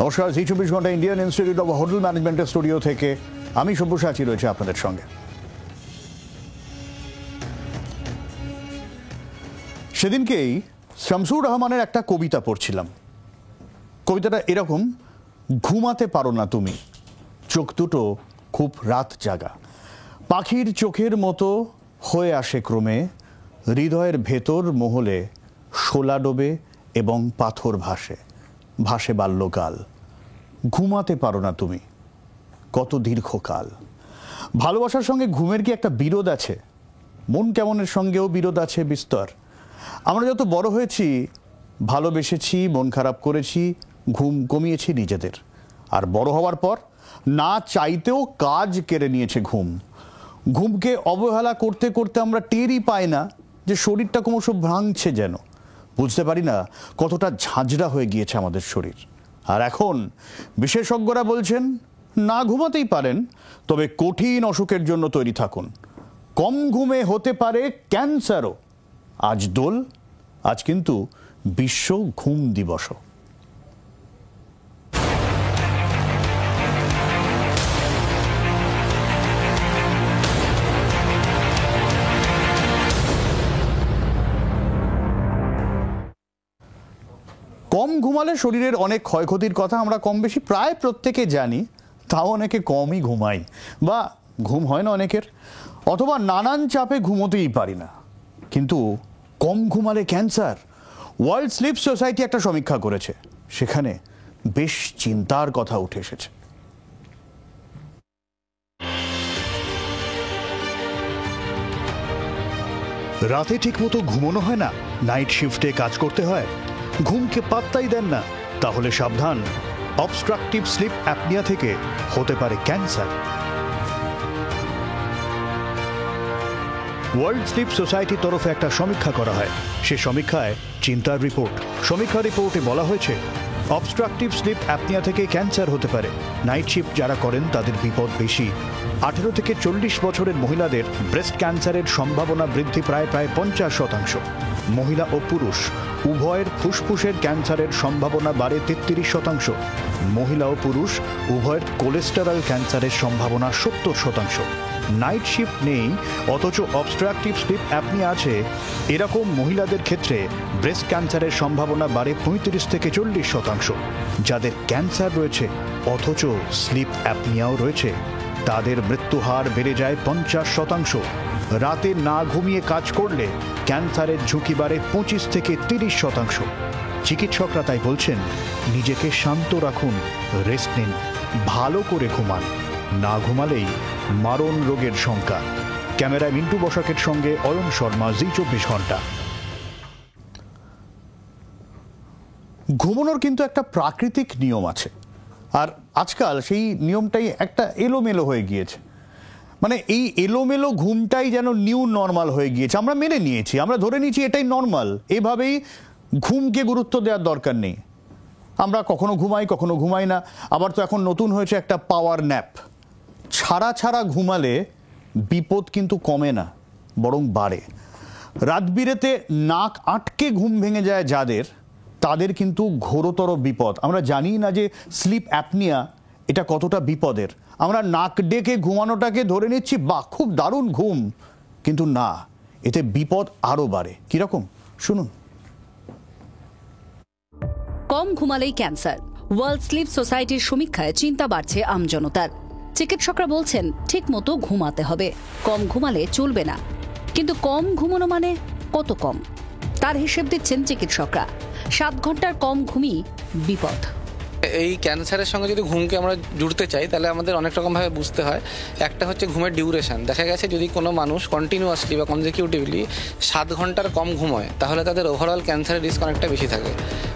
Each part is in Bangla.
নমস্কার, জি 24 ঘন্টা ইন্ডিয়ান ইনস্টিটিউট অফ হোটেল ম্যানেজমেন্টের স্টুডিও থেকে আমি সব্যসাচী রয়েছে আপনাদের সঙ্গে। সেদিনকেই শামসুর রহমানের একটা কবিতা পড়ছিলাম। কবিতাটা এরকম: ঘুমাতে পারো না তুমি, চোখ দুটো খুব রাত জাগা, পাখির চোখের মতো হয়ে আসে ক্রমে, হৃদয়ের ভেতর মহলে শোলা ডোবে এবং পাথর ভাসে, ভাসে বাল্যকাল। ঘুমাতে পারো না তুমি, কত দীর্ঘকাল। ভালোবাসার সঙ্গে ঘুমের কি একটা বিরোধ আছে? মন কেমনের সঙ্গেও বিরোধ আছে বিস্তর। আমরা যত বড় হয়েছি, ভালোবেসেছি, মন খারাপ করেছি, ঘুম কমিয়েছি নিজেদের। আর বড় হওয়ার পর না চাইতেও কাজ কেড়ে নিয়েছে ঘুম। ঘুমকে অবহেলা করতে করতে আমরা টেরই পাই না যে শরীরটা ক্রমশ ভাঙছে, যেন বুঝতে পারি না কতটা ঝাঁঝরা হয়ে গিয়েছে আমাদের শরীর। আর এখন বিশেষজ্ঞরা বলছেন না ঘুমাতেই পারেন, তবে কঠিন অসুখের জন্য তৈরি থাকুন। কম ঘুমে হতে পারে ক্যান্সারও। আজ দোল, আজ কিন্তু বিশ্ব ঘুম দিবস। কম ঘুমালে শরীরের অনেক ক্ষয়ক্ষতির কথা আমরা কম বেশি প্রায় প্রত্যেকে জানি, তাও অনেকে কমই ঘুমাই বা ঘুম হয় না অনেকের, অথবা নানান চাপে ঘুমোতেই পারি না। কিন্তু কম ঘুমালে ক্যান্সার। ওয়ার্ল্ড স্লিপ সোসাইটি একটা সমীক্ষা করেছে, সেখানে বেশ চিন্তার কথা উঠে এসেছে। রাতে ঠিকমতো ঘুমানো হয় না, নাইট শিফটে কাজ করতে হয়, ঘুমকে পাত্তাই দেন না, তাহলে সাবধান, অবস্ট্রাকটিভ স্লিপ অ্যাপনিয়া থেকে হতে পারে ক্যান্সার। ওয়ার্ল্ড স্লিপ সোসাইটির তরফে একটা সমীক্ষা করা হয়। সে সমীক্ষায় চিন্তার রিপোর্ট। সমীক্ষা রিপোর্টে বলা হয়েছে অবস্ট্রাকটিভ স্লিপ অ্যাপনিয়া থেকে ক্যান্সার হতে পারে। নাইট শিফট যারা করেন তাদের বিপদ বেশি। 18 থেকে 40 বছরের মহিলাদের ব্রেস্ট ক্যান্সারের সম্ভাবনা বৃদ্ধি প্রায় 50%। মহিলা ও পুরুষ উভয়ের ফুসফুসের ক্যান্সারের সম্ভাবনা বাড়ে 33%। মহিলা ও পুরুষ উভয়ের কোলেস্টেরল ক্যান্সারের সম্ভাবনা 70%। নাইট শিফট নেই অথচ অবস্ট্রাকটিভ স্লিপ অ্যাপনিয়া আছে, এরকম মহিলাদের ক্ষেত্রে ব্রেস্ট ক্যান্সারের সম্ভাবনা বাড়ে 35 থেকে 40%। যাদের ক্যান্সার রয়েছে অথচ স্লিপ অ্যাপনিয়াও রয়েছে, তাদের মৃত্যুহার বেড়ে যায় 50%। রাতে না ঘুমিয়ে কাজ করলে ক্যান্সারের ঝুঁকি বাড়ে 25 থেকে 30%। চিকিৎসকরা তাই বলছেন নিজেকে শান্ত রাখুন, রেস্ট নিন, ভালো করে ঘুমান। না ঘুমালেই মারণ রোগের শঙ্কা। ক্যামেরায় মিন্টু বসাকের সঙ্গে অয়ন শর্মা, জি 24 ঘন্টা। ঘুমানোর কিন্তু একটা প্রাকৃতিক নিয়ম আছে, আর আজকাল সেই নিয়মটাই একটা এলোমেলো হয়ে গিয়েছে। মানে এই এলোমেলো ঘুমটাই যেন নিউ নর্মাল হয়ে গিয়েছে। আমরা মেনে নিয়েছি, আমরা ধরে নিয়েছি এটাই নর্মাল, এভাবেই ঘুমকে গুরুত্ব দেওয়ার দরকার নেই। আমরা কখনো ঘুমাই কখনো ঘুমাই না। আবার তো এখন নতুন হয়েছে একটা পাওয়ার ন্যাপ। ছাড়া ছাড়া ঘুমালে বিপদ কিন্তু কমে না, বরং বাড়ে। রাত বিরেতে নাক আটকে ঘুম ভেঙে যায় যাদের, তাদের কিন্তু ঘোরতর বিপদ। আমরা জানি না যে স্লিপ অ্যাপনিয়া এটা কতটা বিপদের। আমরা নাক ডেকে ঘুমানোটাকে ধরে নিচ্ছি, বাহ খুব দারুণ ঘুম, কিন্তু না, এতে বিপদ আরো বাড়ে। কিরকম শুনুন। কম ঘুমালেই ক্যান্সার। ওয়ার্ল্ড স্লিপ সোসাইটির সমীক্ষায় চিন্তা বাড়ছে আমজনতার। চিকিৎসকরা বলছেন ঠিক মতো ঘুমাতে হবে, কম ঘুমালে চলবে না। কিন্তু কম ঘুমানো মানে কত কম, তার হিসেব দিচ্ছেন চিকিৎসকরা। 7 ঘন্টার কম ঘুমই বিপদ। এই ক্যান্সারের সঙ্গে যদি ঘুমকে আমরা জুড়তে চাই তাহলে আমাদের অনেক রকমভাবে বুঝতে হয়। একটা হচ্ছে ঘুমের ডিউরেশন। দেখা গেছে যদি কোনো মানুষ কন্টিনিউয়াসলি বা কনজিকিউটিভলি 7 ঘন্টার কম ঘুমোয়, তাহলে তাদের ওভারঅল ক্যান্সারের রিস্ক অনেকটা বেশি থাকে,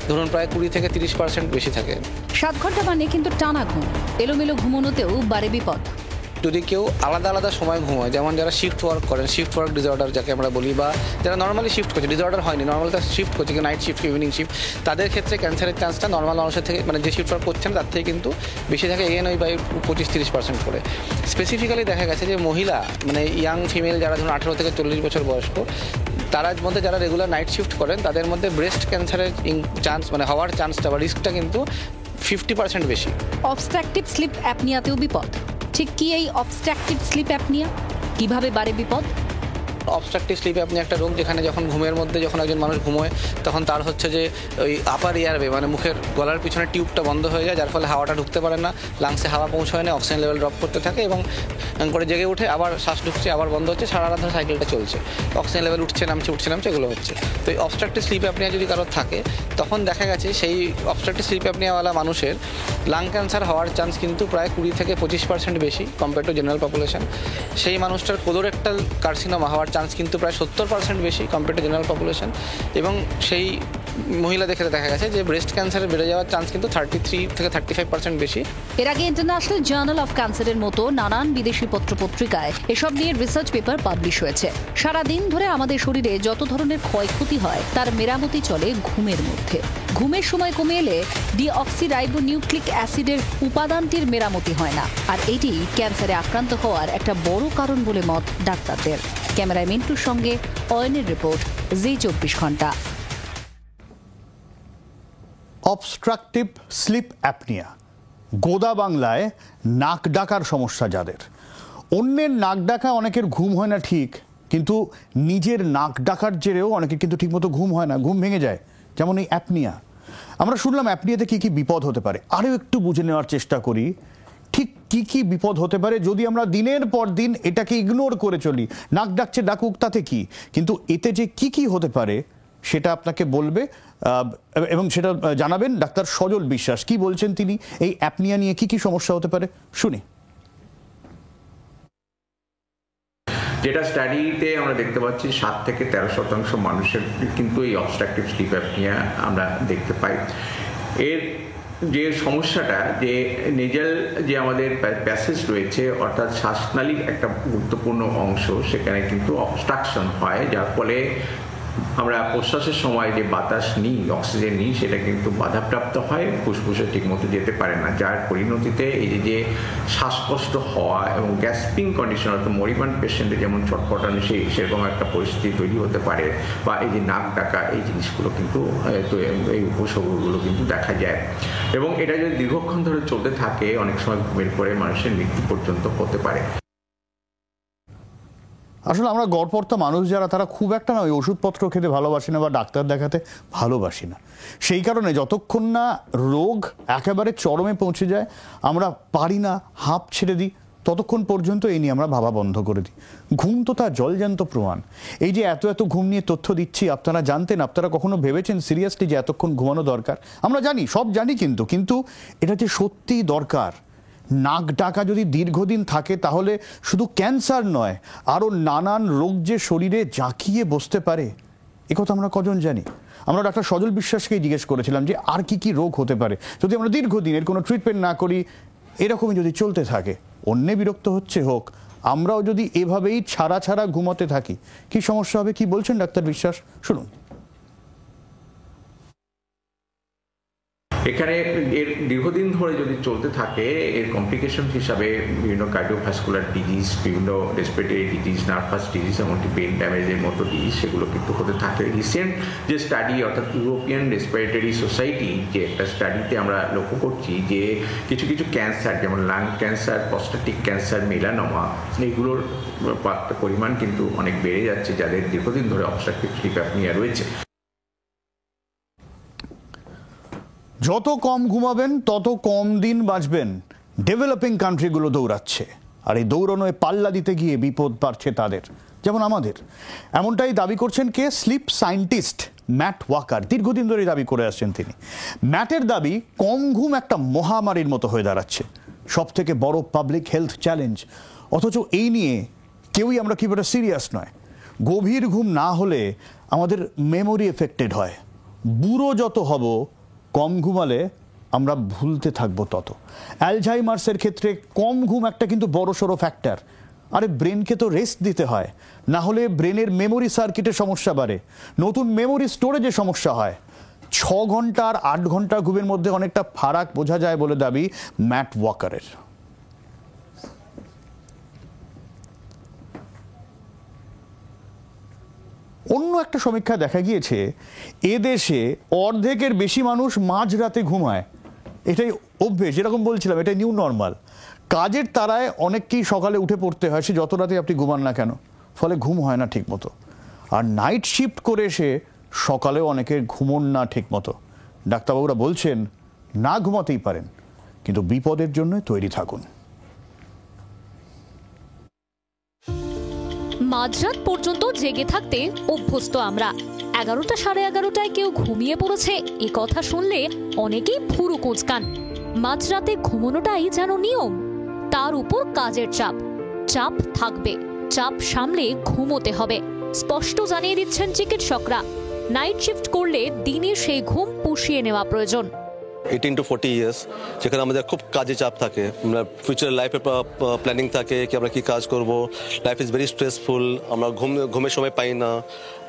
ধরুন প্রায় 20 থেকে 30% বেশি থাকে। 7 ঘন্টা মানে কিন্তু টানা ঘুম, এলোমেলো ঘুমানোতেও বাড়ে বিপদ। যদি কেউ আলাদা আলাদা সময় ঘুমায়, যেমন যারা শিফট ওয়ার্ক করেন, শিফট ওয়ার্ক ডিসঅর্ডার যাকে আমরা বলি, বা যারা নর্মালি শিফট করছে, ডিসঅর্ডার হয়নি, নর্মালি তারা শিফট করছে, নাইট শিফট, ইভিনিং শিফট, তাদের ক্ষেত্রে ক্যান্সারের চান্সটা নর্মাল মানুষের থেকে, মানে যে শিফট ওয়ার্ক করছেন তার থেকে কিন্তু বেশি থাকে, এগেন ওই বাই 25-30% করে। স্পেসিফিক্যালি দেখা গেছে যে মহিলা, মানে ইয়াং ফিমেল যারা ধরুন 18 থেকে 40 বছর বয়স্ক, তার মধ্যে যারা রেগুলার নাইট শিফট করেন তাদের মধ্যে ব্রেস্ট ক্যান্সারের চান্স, মানে হওয়ার চান্সটা বা রিস্কটা কিন্তু 50% বেশি। অবস্ট্রাকটিভ স্লিপ অ্যাপনিয়াতেও বিপদ। ঠিক কি এই অবস্ট্রাকটিভ স্লিপ অ্যাপনিয়া? কিভাবে বাড়ে বিপদ? অবস্ট্রাকটিভ স্লিপ আপনি একটা রোগ যেখানে যখন ঘুমের মধ্যে যখন একজন মানুষ ঘুমোয় তখন তার হচ্ছে যে ওই আপার এয়ারওয়ে মানে মুখের গলার পিছনে টিউবটা বন্ধ হয়ে যায়, যার ফলে হাওয়াটা ঢুকতে পারে না, লাংসে হাওয়া পৌঁছায় না, অক্সিজেন লেভেল ড্রপ করতে থাকে এবং করে জেগে উঠে আবার শ্বাস ঢুকছে আবার বন্ধ হচ্ছে, সারা রাত ধরে সাইকেলটা চলছে, অক্সিজেন লেভেল উঠছে নামছে এগুলো হচ্ছে। তো এই অবস্ট্রাকটিভ স্লিপ অ্যাপনিয়া যদি কারোর থাকে তখন দেখা গেছে সেই অবস্ট্রাকটিভ স্লিপ অ্যাপনিয়াওয়ালা মানুষের লাং ক্যান্সার হওয়ার চান্স কিন্তু প্রায় 20 থেকে 25% বেশি কম্পেয়ার টু জেনারেল পপুলেশন। সেই মানুষটার কোলোরেক্টাল কার্সিনোমা হওয়ার চান্স কিন্তু প্রায় 70% বেশি কম্পেয়ার টু জেনারেল পপুলেশন। এবং সেই মহিলাদের ক্ষেত্রে দেখা গেছে যে ব্রেস্ট ক্যান্সারে বেড়ে যাওয়ার চান্স কিন্তু 33 থেকে 35% বেশি। এর আগে ইন্টারন্যাশনাল জার্নাল অফ ক্যান্সারের মতো নানান বিদেশি পত্রপত্রিকায় এসব নিয়ে রিসার্চ পেপার পাবলিশ হয়েছে। সারাদিন ধরে আমাদের শরীরে যত ধরনের ক্ষয়ক্ষতি হয় তার মেরামতি চলে ঘুমের মধ্যে। ঘুমের সময় কমে এলে ডিঅক্সিরাইবোনিউক্লিক অ্যাসিডের উপাদানটির মেরামতি হয় না, আর এটি ক্যান্সারে আক্রান্ত হওয়ার একটা বড় কারণ বলে মত ডাক্তারদের। ক্যামেরায় মিন্টুর সঙ্গে অয়নের রিপোর্ট, জি 24 ঘন্টা। অবস্ট্রাকটিভ স্লিপ অ্যাপনিয়া, গোদা বাংলায় নাক ডাকার সমস্যা যাদের। অন্যের নাক ডাকা অনেকের ঘুম হয় না ঠিক, কিন্তু নিজের নাক ডাকার জেরেও অনেকের কিন্তু ঠিকমতো ঘুম হয় না, ঘুম ভেঙে যায়, যেমন এই অ্যাপনিয়া। আমরা শুনলাম অ্যাপনিয়াতে কী কী বিপদ হতে পারে, আরও একটু বুঝে নেওয়ার চেষ্টা করি ঠিক কী কী বিপদ হতে পারে যদি আমরা দিনের পর দিন এটাকে ইগনোর করে চলি। নাক ডাকছে ডাকুক, তাতে কি, কিন্তু এতে যে কি কি হতে পারে সেটা আপনাকে বলবে এবং সেটা জানাবেন ডাক্তার সজল বিশ্বাস। কি বলছেন তিনি এই অ্যাপনিয়া নিয়ে, কি কি সমস্যা হতে পারে শুনি। যেটা স্টাডিতে আমরা দেখতে পাচ্ছি 7 থেকে 13% মানুষের কিন্তু এই অবস্ট্রাকটিভ স্লিপ অ্যাপনিয়া আমরা দেখতে পাই। এর যে সমস্যাটা যে নেজাল যে আমাদের প্যাসেজ রয়েছে অর্থাৎ শ্বাসনালীর একটা গুরুত্বপূর্ণ অংশ, সেখানে কিন্তু অবস্ট্রাকশন হয়, যার ফলে আমরা প্রশ্বাসের সময় যে বাতাস নিই, অক্সিজেন নিই, সেটা কিন্তু বাধাপ্রাপ্ত হয়, ফুসফুসে ঠিকমতো যেতে পারে না, যার পরিণতিতে এই যে শ্বাসকষ্ট হওয়া এবং গ্যাসপিং কন্ডিশন অর্থাৎ মরিবান্ড পেশেন্টের যেমন ছটফটানো সেরকম একটা পরিস্থিতি তৈরি হতে পারে, বা এই যে নাক ডাকা এই জিনিসগুলো কিন্তু এই উপসর্গগুলো কিন্তু দেখা যায়। এবং এটা যদি দীর্ঘক্ষণ ধরে চলতে থাকে অনেক সময় ঘুমের পরে মানুষের মৃত্যু পর্যন্ত হতে পারে। আসলে আমরা গড়পড়তা মানুষ যারা, তারা খুব একটা না ওই ওষুধপত্র খেতে ভালোবাসি না বা ডাক্তার দেখাতে ভালোবাসি না। সেই কারণে যতক্ষণ না রোগ একেবারে চরমে পৌঁছে যায় আমরা পারি না, হাঁপ ছেড়ে দিই, ততক্ষণ পর্যন্ত এই নিয়ে আমরা ভাবা বন্ধ করে দিই। ঘুম তো তার জলজ্যান্ত প্রমাণ। এই যে এত এত ঘুম নিয়ে তথ্য দিচ্ছি, আপনারা জানতেন, আপনারা কখনো ভেবেছেন সিরিয়াসলি যে এতক্ষণ ঘুমানো দরকার? আমরা জানি, সব জানি, কিন্তু এটা যে সত্যিই দরকার। নাক ডাকা যদি দীর্ঘদিন থাকে তাহলে শুধু ক্যান্সার নয়, আরও নানান রোগ যে শরীরে জাঁকিয়ে বসতে পারে, একথা আমরা কজন জানি? আমরা ডাক্তার সজল বিশ্বাসকেই জিজ্ঞেস করেছিলাম যে আর কি কি রোগ হতে পারে যদি আমরা দীর্ঘদিনের কোনো ট্রিটমেন্ট না করি, এরকমই যদি চলতে থাকে। অন্যে বিরক্ত হচ্ছে হোক, আমরাও যদি এভাবেই ছাড়া ঘুমাতে থাকি কি সমস্যা হবে, কি বলছেন ডাক্তার বিশ্বাস, শুনুন। এখানে এর দীর্ঘদিন ধরে যদি চলতে থাকে এর কমপ্লিকেশন হিসাবে বিভিন্ন কার্ডিওভাস্কুলার ডিজিজ, বিভিন্ন রেসপিরেটরি ডিজিজ, নার্ভাস ডিজিজ, এমনকি ব্রেন ড্যামেজের মতো ডিজিজ সেগুলো কিন্তু হতে থাকে। রিসেন্ট যে স্টাডি অর্থাৎ ইউরোপিয়ান রেসপিরেটরি সোসাইটি যে একটা স্টাডিতে আমরা লক্ষ্য করছি যে কিছু কিছু ক্যান্সার যেমন lung cancer, prostatic cancer, melanoma, এইগুলোর পরিমাণ কিন্তু অনেক বেড়ে যাচ্ছে যাদের দীর্ঘদিন ধরে অবস্ট্রাকটিভ স্লিপ অ্যাপনিয়া রয়েছে। যত কম ঘুমাবেন তত কম দিন বাঁচবেন, ডেভেলপিং কান্ট্রিগুলো দৌড়াচ্ছে, আর এই দৌড়ানোয় পাল্লা দিতে গিয়ে বিপদ বাড়ছে তাদের, যেমন আমাদের। এমনটাই দাবি করছেন কে? Sleep scientist Matt Walker. দীর্ঘদিন ধরে দাবি করে আসছেন তিনি। ম্যাটের দাবি, কম ঘুম একটা মহামারীর মতো হয়ে দাঁড়াচ্ছে, সব থেকে বড় পাবলিক হেলথ চ্যালেঞ্জ। অথচ এই নিয়ে কেউই আমরা কি বলে সিরিয়াস নয়। গভীর ঘুম না হলে আমাদের মেমোরি এফেক্টেড হয়, বুড়ো যত হব কম ঘুমালে আমরা ভুলতে থাকবো তত। অ্যালঝাইমার্সের ক্ষেত্রে কম ঘুম একটা কিন্তু বড়সড় ফ্যাক্টর। আরে ব্রেনকে তো রেস্ট দিতে হয়, না হলে ব্রেনের মেমোরি সার্কিটের সমস্যা বাড়ে, নতুন মেমোরি স্টোরেজে সমস্যা হয়। 6 ঘন্টা আর 8 ঘন্টা ঘুমের মধ্যে অনেকটা ফারাক বোঝা যায় বলে দাবি ম্যাট ওয়াকারের। অন্য একটা সমীক্ষায় দেখা গিয়েছে এদেশে অর্ধেকের বেশি মানুষ মাঝরাতে ঘুমায়। এটাই অভ্যেস, যেরকম বলছিলাম এটাই নিউ নর্মাল। কাজের তারায় অনেককেই সকালে উঠে পড়তে হয়, সে যত রাতে আপনি ঘুমান না কেন, ফলে ঘুম হয় না ঠিক মতো। আর নাইট শিফট করে এসে সকালেও অনেকের ঘুমন না ঠিক মতো। ডাক্তারবাবুরা বলছেন না ঘুমাতেই পারেন, কিন্তু বিপদের জন্য তৈরি থাকুন। মাঝরাত পর্যন্ত জেগে থাকতে অভ্যস্ত আমরা। 11টা সাড়ে 11টায় কেউ ঘুমিয়ে পড়েছে এ কথা শুনলে অনেকেই ভুরু কুঁচকান। মাঝরাতে ঘুমানোটাই যেন নিয়ম, তার উপর কাজের চাপ। চাপ থাকবে, চাপ সামলে ঘুমোতে হবে, স্পষ্ট জানিয়ে দিচ্ছেন চিকিৎসকরা। নাইট শিফট করলে দিনে সেই ঘুম পুষিয়ে নেওয়া প্রয়োজন। 18 to 40 ইয়ার্স, যেখানে আমাদের খুব কাজে চাপ থাকে, ফিউচার লাইফে প্ল্যানিং থাকে কি আমরা কি কাজ করব, লাইফ ইজ ভেরি স্ট্রেসফুল, আমরা ঘুমের সময় পাই না,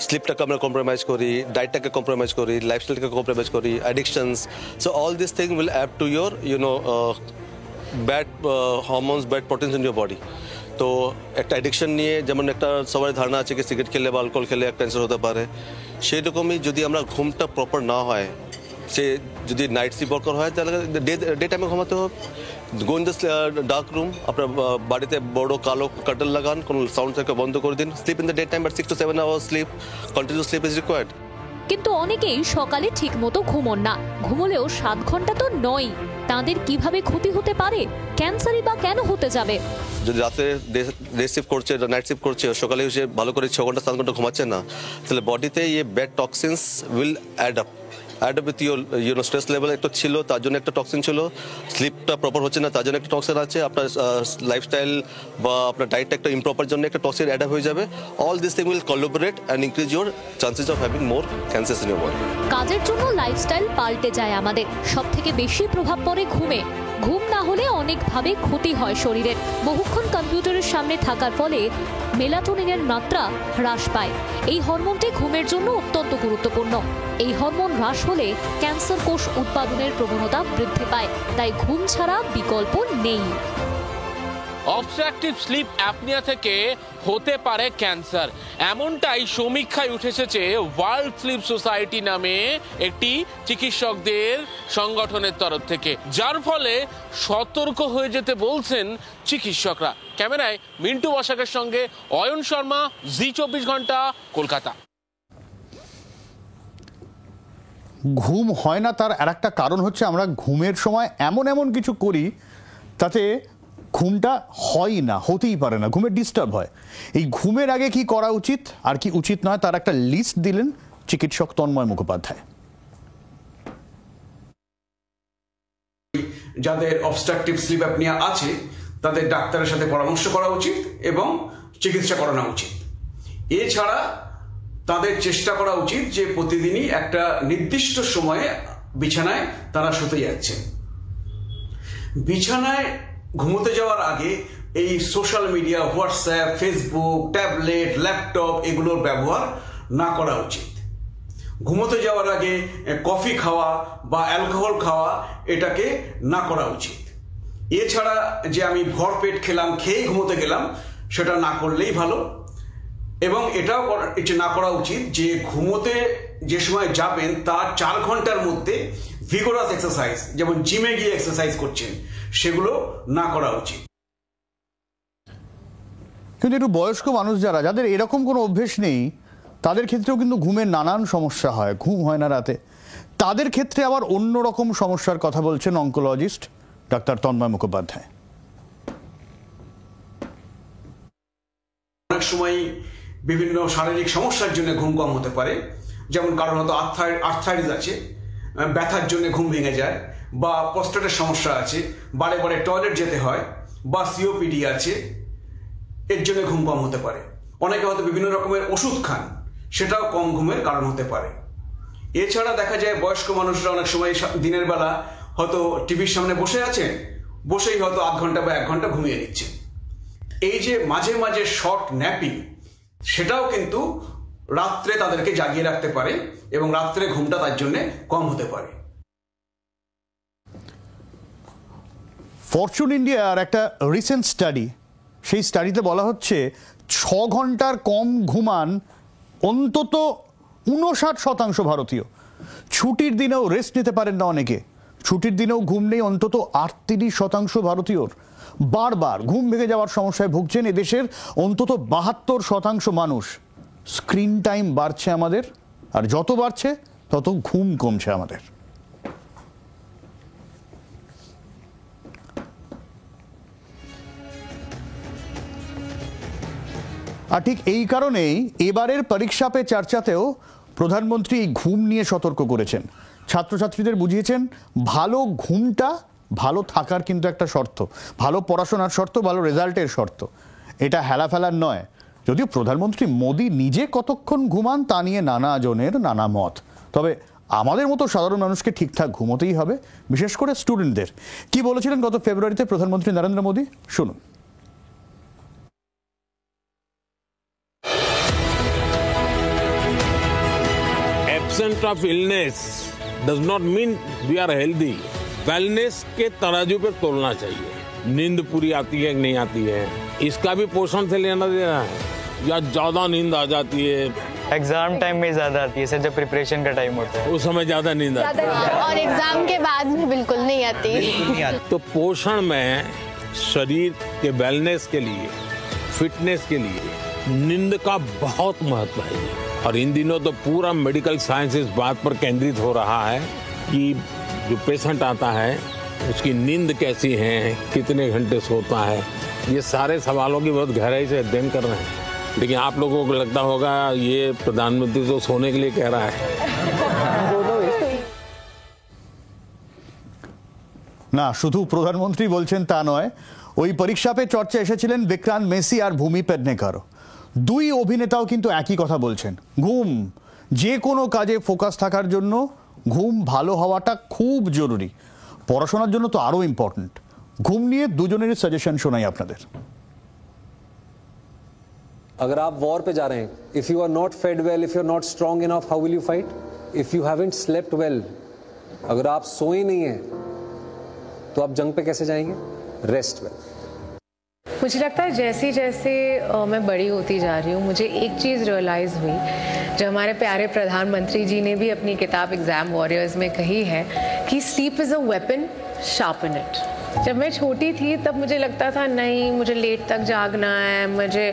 স্লিপটাকে আমরা কম্প্রোমাইজ করি, ডায়েটটাকে কম্প্রোমাইজ করি, লাইফস্টাইলটাকে কম্প্রোমাইজ করি, addictions. So all this thing will add to your bad hormones, bad proteins in your body. তো একটা অ্যাডিকশন নিয়ে যেমন একটা সবার ধারণা আছে কি সিগারেট খেলে বা অ্যালকোহল খেলে ক্যান্সার হতে পারে, সেই রকমই যদি আমরা ঘুমটা প্রপার না হয়, সে যদি নাইট স্লিপ ওয়ার্কার হয় তাহলে ডে টাইমে ঘুমাতে হবে। Go in the dark room, আপনার বাড়িতে বড় কালো কার্টেন লাগান, কোনো সাউন্ড থেকে বন্ধ করে দিন, sleep in the day time, but 6 to 7 hours sleep, continuous sleep is required. কিন্তু অনেকেই সকালে ঠিক মতো ঘুমোন না, ঘুমোলেও 7 ঘন্টা তো নয়। তাদের কিভাবে ক্ষতি হতে পারে, ক্যান্সারই বা কেন হতে যাবে? যদি রাতে ডে শিফট করছে, নাইট শিফট করছে, সকালে এসে ভালো করে 6 ঘন্টা 7 ঘন্টা ঘুমাচ্ছে না, তাহলে বডিতে এই bad toxins will add up with your stress level একটা ছিল, তার জন্য একটা টক্সিন ছিল, স্লিপটা প্রপার হচ্ছে না তার জন্য একটা টক্সিন আছে, আপনার লাইফস্টাইল বা আপনার ডায়েটটা একটা ইমপ্রপার জন্য একটা টক্সিন অ্যাড আপ হয়ে যাবে। All this thing will collaborate and increase your chances of having more cancers in your body. কাজের জন্য লাইফস্টাইল পাল্টে যায় আমাদের, সব থেকে বেশি প্রভাব পড়ে ঘুমে। ঘুম না হলে অনেকভাবে ক্ষতি হয় শরীরের। বহুক্ষণ কম্পিউটারের সামনে থাকার ফলে মেলাটোনিনের মাত্রা হ্রাস পায়। এই হরমোনটি ঘুমের জন্য অত্যন্ত গুরুত্বপূর্ণ। এই হরমোন হ্রাস হলে ক্যান্সার কোষ উৎপাদনের প্রবণতা বৃদ্ধি পায়, তাই ঘুম ছাড়া বিকল্প নেই। অবস্ট্রাকটিভ স্লিপ অ্যাপনিয়া থেকে হতে পারে ক্যান্সার, এমনটাই সমীক্ষায় উঠে এসেছে ওয়ার্ল্ড স্লিপ সোসাইটি নামে একটি চিকিৎসকদের সংগঠনের তরফ থেকে, যার ফলে সতর্ক হয়ে যেতে বলছেন চিকিৎসকরা। ক্যামেরায় মিন্টু বসাকের সঙ্গে অয়ন শর্মা, জি24 ঘন্টা, কলকাতা। ঘুম হয় না তার আর একটা কারণ হচ্ছে আমরা ঘুমের সময় এমন কিছু করি তাতে ঘুমটা হয় না, হতেই পারে না, ঘুমের ডিস্টার্ব হয়। এই ঘুমের আগে কি করা উচিত আর কি উচিত নয় তার একটা লিস্ট দিলেন চিকিৎসক তন্ময় মুখোপাধ্যায়। যাদের অবস্ট্রাকটিভ স্লিপ অ্যাপনিয়া আছে তাদের ডাক্তারের সাথে পরামর্শ করা উচিত এবং চিকিৎসা করানো উচিত। এছাড়া তাদের চেষ্টা করা উচিত যে প্রতিদিনই একটা নির্দিষ্ট সময়ে বিছানায় তারা শুতে যাচ্ছে। বিছানায় ঘুমোতে যাওয়ার আগে এই social media, WhatsApp, Facebook, tablet, laptop এগুলোর ব্যবহার না করা উচিত। ঘুমোতে যাওয়ার আগে কফি খাওয়া বা অ্যালকোহল খাওয়া এটাকে না করা উচিত। এছাড়া যে আমি ভরপেট খেলাম, খেয়ে ঘুমোতে গেলাম, সেটা না করলেই ভালো। এবং এটাও না করা উচিত যে ঘুমোতে যে সময় যাবেন তার 4 ঘন্টার মধ্যে ভিগোরাস এক্সারসাইজ, যেমন জিমে গিয়ে এক্সারসাইজ করছেন, সেগুলো না করা উচিত। কিন্তু একটু বয়স্ক মানুষ যাদের এরকম কোনো অভ্যেস নেই তাদের ক্ষেত্রেও কিন্তু ঘুমের নানান সমস্যা হয়, ঘুম হয় না রাতে। তাদের ক্ষেত্রে আবার অন্য রকম সমস্যার কথা বলছেন অনকোলজিস্ট ডাক্তার তন্ময় মুখোপাধ্যায়। অনেক সময় বিভিন্ন শারীরিক সমস্যার জন্য ঘুম কম হতে পারে, যেমন কারণ হয়তো আর্থ্রাইটিস আছে, ব্যথার জন্য ঘুম ভেঙে যায়, বা প্রস্টেটের সমস্যা আছে, বারে বারে টয়লেট যেতে হয়, বা সিওপিডি আছে, এর জন্য ঘুম কম হতে পারে। অনেকে হয়তো বিভিন্ন রকমের ওষুধ খান, সেটাও কম ঘুমের কারণ হতে পারে। এছাড়া দেখা যায় বয়স্ক মানুষরা অনেক সময় দিনের বেলা হয়তো টিভির সামনে বসে আছেন, বসেই হয়তো 1/2 ঘন্টা বা 1 ঘন্টা ঘুমিয়ে নিচ্ছে। এই যে মাঝে মাঝে শর্ট ন্যাপিং, সেটাও কিন্তু রাত্রে তাদেরকে জাগিয়ে রাখতে পারে এবং রাত্রে ঘুমটা তার জন্য কম হতে পারে। ফরচুন ইন্ডিয়ার একটা রিসেন্ট স্টাডি, সেই স্টাডিতে বলা হচ্ছে 6 ঘন্টার কম ঘুমান অন্তত 59% ভারতীয়। ছুটির দিনেও রেস্ট নিতে পারেন না অনেকে, ছুটির দিনেও ঘুম নেই অন্তত 38% ভারতীয়র। বারবার ঘুম ভেঙে যাওয়ার সমস্যায় ভুগছেন এদেশের অন্তত 72% মানুষ। স্ক্রিন টাইম বাড়ছে আমাদের, আর যত বাড়ছে তত ঘুম কমছে আমাদের। আর ঠিক এই কারণেই এবারের পরীক্ষা পে চর্চাতেও প্রধানমন্ত্রী ঘুম নিয়ে সতর্ক করেছেন। ছাত্রছাত্রীদের বুঝিয়েছেন ভালো ঘুমটা ভালো থাকার কিন্তু একটা শর্ত, ভালো পড়াশোনার শর্ত, ভালো রেজাল্টের শর্ত, এটা হেলাফেলার নয়। যদিও প্রধানমন্ত্রী মোদী নিজে কতক্ষণ ঘুমান তা নিয়ে নানা জনের নানা মত, তবে আমাদের মতো সাধারণ মানুষকে ঠিকঠাক ঘুমোতেই হবে, বিশেষ করে স্টুডেন্টদের। কি বলেছিলেন গত ফেব্রুয়ারিতে প্রধানমন্ত্রী নরেন্দ্র মোদী, শুনুন। Absence of illness does not mean we are healthy. Wellness के तराजू पे तोलना चाहिए। नींद पूरी आती है कि नहीं आती है, इसका भी पोषण से लेना देना है, या ज्यादा नींद आ जाती है। एग्जाम टाइम में ज्यादा आती है सर, जब प्रिपरेशन का टाइम होता है उस समय ज्यादा नींद आती है, और एग्जाम के बाद में बिल्कुल नहीं आती। तो पोषण में शरीर के वेलनेस के लिए, फिटनेस के लिए नींद का बहुत महत्व है। और इन दिनों तो पूरा मेडिकल साइंस इस बात पर केंद्रित हो रहा है कि जो पेशेंट आता है उसकी नींद कैसी है, कितने घंटे सोता है, ये सारे सवालों की बहुत गहराई से अध्ययन कर रहे हैं। लेकिन आप लोगों को लगता होगा ये प्रधानमंत्री तो सोने के लिए कह रहा है। না, শুধু প্রধানমন্ত্রী বলছেন তা নয়, ওই পরীক্ষা পে চর্চা এসেছিলেন বিক্রান্ত মেসি আর ভূমি পেডনেকারও। দুই অভিনেতাও কিন্তু একই কথা বলছেন, ঘুম, যে কোনো কাজে ফোকাস থাকার জন্য ঘুম ভালো হওয়াটা খুব জরুরি, পড়াশোনার জন্য তো আরো ইম্পর্টেন্ট। ঘুম নিয়ে দুজনেরই সাজেশন শোনাই আপনাদের। अगर आप वॉर पे जा रहे हैं, if you are not fed well, if you are not strong enough, how will you fight? If you haven't slept well, अगर आप सोए नहीं हैं तो आप जंग पे कैसे जाएंगे? Rest well. मुझे लगता है जैसे जैसे मैं बड़ी होती जा रही हूँ, मुझे एक चीज़ रियलाइज़ हुई, जो हमारे प्यारे प्रधानमंत्री जी ने भी अपनी किताब एग्ज़ाम वॉरियर्स में कही है कि sleep is a weapon, sharpen it. जब मैं छोटी थी तब मुझे लगता था नहीं, मुझे लेट तक जागना है, मुझे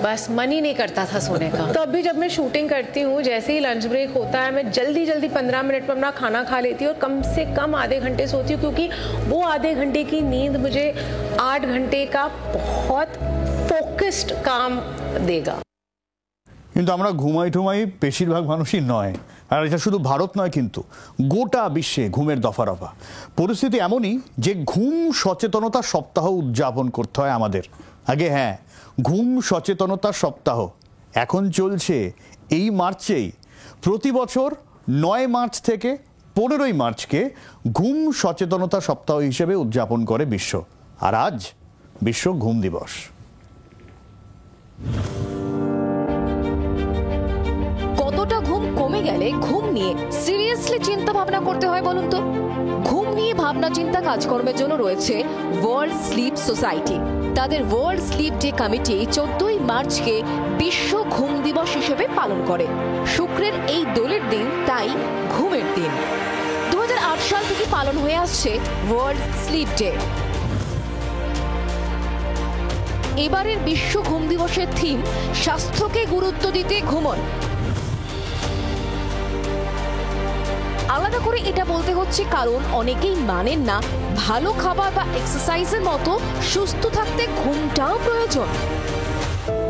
बस मन ही नहीं करता था सोने का। तो अभी जब मैं शूटिंग करती हूँ, जैसे ही लंच ब्रेक होता है, मैं जल्दी जल्दी 15 मिनट में अपना खाना खा लेती हूँ और कम से कम आधे घंटे सोती हूँ, क्योंकि वो आधे घंटे की नींद मुझे 8 घंटे का बहुत फोकस्ड काम देगा। কিন্তু আমরা ঘুমাই ঠুমাই বেশিরভাগ মানুষই নয়, আর এটা শুধু ভারত নয়, কিন্তু গোটা বিশ্বে ঘুমের দফা রফা। পরিস্থিতি এমনই যে ঘুম সচেতনতা সপ্তাহ উদযাপন করতে হয় আমাদের। আগে হ্যাঁ, ঘুম সচেতনতা সপ্তাহ এখন চলছে এই মার্চেই। প্রতি বছর 9 মার্চ থেকে 15ই মার্চকে ঘুম সচেতনতা সপ্তাহ হিসেবে উদযাপন করে বিশ্ব। আর আজ বিশ্ব ঘুম দিবস। কতটা ঘুম কমে গেলে ঘুম নিয়ে সিরিয়াসলি চিন্তা ভাবনা করতে হয় বলুন তো? ঘুম নিয়ে ভাবনা চিন্তা কাজকর্মের জন্য রয়েছে ওয়ার্ল্ড স্লিপ সোসাইটি। তাদের ওয়ার্ল্ড স্লিপ ডে কমিটি 14ই মার্চকে বিশ্ব ঘুম দিবস হিসেবে পালন করে। শুক্রের এই দোলের দিন তাই ঘুমের দিন। 2008 সাল থেকে পালন হয়ে আসছে ওয়ার্ল্ড স্লিপ ডে। এবারের বিশ্ব ঘুম দিবসের থিম স্বাস্থ্যকে গুরুত্ব দিতে ঘুমন। আলাদা করে এটা বলতে হচ্ছে কারণ অনেকেই মানেন না ভালো খাবার বা এক্সারসাইজের মতো সুস্থ থাকতে ঘুমটাও প্রয়োজন।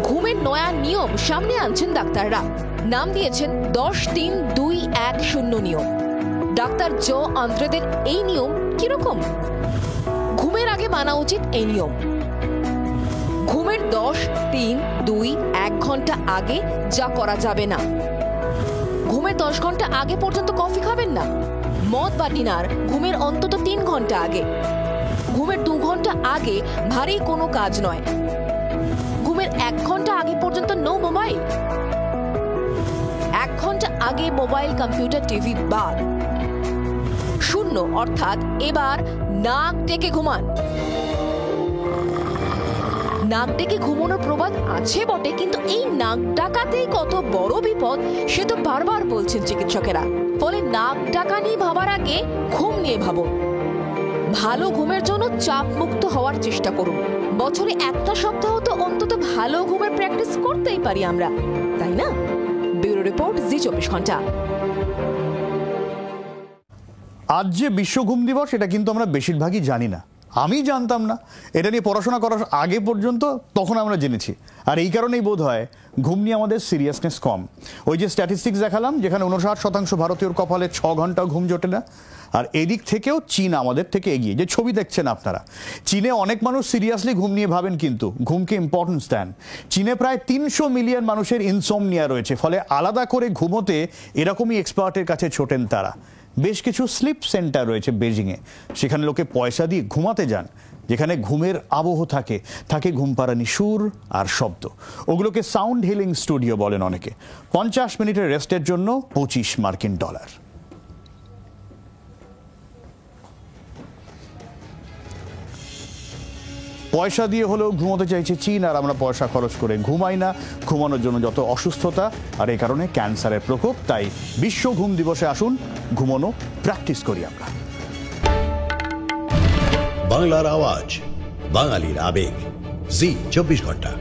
ঘুমের নয়া নিয়ম সামনে আনছেন ডাক্তাররা, নাম দিয়েছেন 10-3-2-1-0 নিয়ম। ডাক্তার জো আন্দ্রেদের এই নিয়ম কিরকম? ঘুমের আগে মানা উচিত এই নিয়ম। ঘুমের 10-3-2-1 ঘন্টা আগে যা করা যাবে না। ঘুমের 10 ঘন্টা আগে পর্যন্ত কফি খাবেন না। মদ বা ডিনার ঘুমের অন্তত 3 ঘন্টা আগে। ঘুমের 2 ঘন্টা আগে ভারী কোনো কাজ নয়। ঘুমের 1 ঘন্টা আগে পর্যন্ত নো মোবাইল। 1 ঘন্টা আগে মোবাইল, কম্পিউটার, টিভি বাদ। 0 অর্থাৎ এবার নাক ডেকে ঘুমান। নাক ডেকে ঘুমানোর প্রবাদ আছে বটে, কিন্তু এই নাক ডাকাতেই কত বড় বিপদ সে তো বারবার বলছেন চিকিৎসকেরা। ফলে নাক ডাকা নিয়ে ভাবার আগে ঘুম নিয়ে ভাবুন। ভালো ঘুমের জন্য চাপ মুক্ত হওয়ার চেষ্টা করুন। বছরে একটা সপ্তাহ তো অন্তত ভালো ঘুমের প্র্যাকটিস করতেই পারি আমরা, তাই না? ব্যুরো রিপোর্ট, জি 24 ঘন্টা। আজ যে বিশ্ব ঘুম দিবস, এটা কিন্তু আমরা বেশিরভাগই জানি না। আমি জানতাম না, এটা নিয়ে পড়াশোনা করার আগে পর্যন্ত তখন আমরা জেনেছি। আর এই কারণেই বোধ হয় ঘুম নিয়ে আমাদের সিরিয়াসনেস কম। ওই যে স্ট্যাটিস্টিক্স দেখালাম, যেখানে 59% ভারতীয়র কপালে 6 ঘন্টা ঘুম জোটে না। আর এদিক থেকেও চীন আমাদের থেকে এগিয়ে। যে ছবি দেখছেন আপনারা, চীনে অনেক মানুষ সিরিয়াসলি ঘুম নিয়ে ভাবেন, কিন্তু ঘুমকে ইম্পর্টেন্স দেন। চীনে প্রায় 300 মিলিয়ন মানুষের ইনসোমনিয়া রয়েছে, ফলে আলাদা করে ঘুমোতে এরকমই এক্সপার্টের কাছে ছোটেন তারা। বেশ কিছু স্লিপ সেন্টার রয়েছে বেজিংয়ে, সেখানে লোকে পয়সা দিয়ে ঘুমাতে যান, যেখানে ঘুমের আবহ থাকে, থাকে ঘুমপাড়ানি সুর আর শব্দ। ওগুলোকে সাউন্ড হিলিং স্টুডিও বলেন অনেকে। 50 মিনিটের রেস্টের জন্য $25। পয়সা দিয়ে হলেও ঘুমোতে চাইছে চীন, আর আমরা পয়সা খরচ করে ঘুমাই না। ঘুমানোর জন্য যত অসুস্থতা, আর এই কারণে ক্যান্সারের প্রকোপ। তাই বিশ্ব ঘুম দিবসে আসুন ঘুমানো প্র্যাকটিস করি আমরা। বাংলার আওয়াজ, বাঙালির আবেগ, জি 24 ঘন্টা।